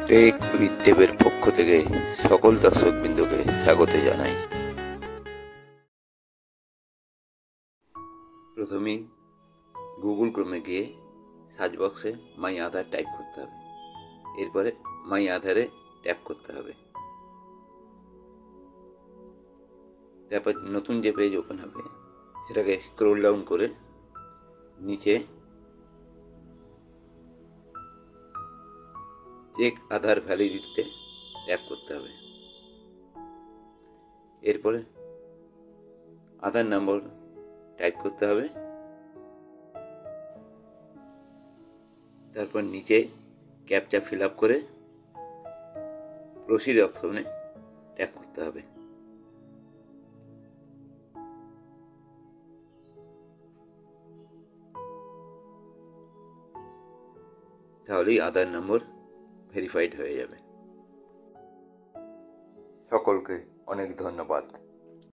Take with দেবের পক্ষ থেকে সকল দর্শকবৃন্দকে স্বাগত জানাই। প্রথমেই গুগল ক্রোমে গিয়ে সার্চ বক্সে মাই আধার টাইপ করতে হবে। এরপরে মাই আধারে ট্যাপ করতে হবে। তারপর নতুন যে পেজ ওপেন হবে সেটাকে স্ক্রোল ডাউন করে নিচে চেক আধার ভ্যালিডিটিতে ট্যাপ করতে হবে। এরপরে আধার নম্বর টাইপ করতে হবে। তারপর নিচে ক্যাপচা ফিল আপ করে প্রসিড অপশনে ট্যাপ করতে হবে। তাহলেই আধার নম্বর ভেরিফাইড হয়ে যাবে। সকলকে অনেক ধন্যবাদ।